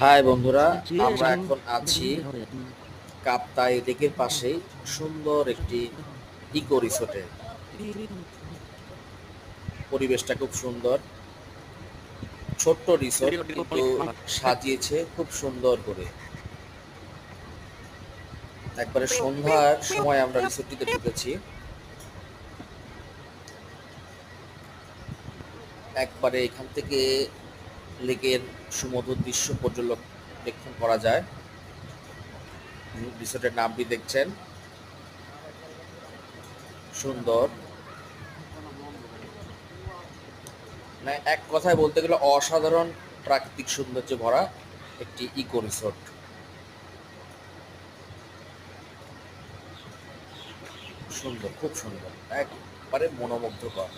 High বন্ধুরা, আমরা এখন আছি কাপ্তাই লেকের পাশেই সুন্দর একটি ইকো রিসোর্টে। পরিবেশটা খুব সুন্দর, ছোট্ট রিসোর্ট কিন্তু সাজিয়েছে খুব সুন্দর করে। একবারে সন্ধ্যার সময় আমরা রিসোর্টটিতে ঢুকেছি। একবারে এখান থেকে লেকের সুমধুর দৃশ্য পর্যবেক্ষণ করা যায়। রিসোর্টের নামটি দেখছেন, সুন্দর। মানে এক কথায় বলতে গেলে অসাধারণ প্রাকৃতিক সৌন্দর্যে ভরা একটি ইকো রিসোর্ট। সুন্দর, খুব সুন্দর, একবারে মনোমুগ্ধকর।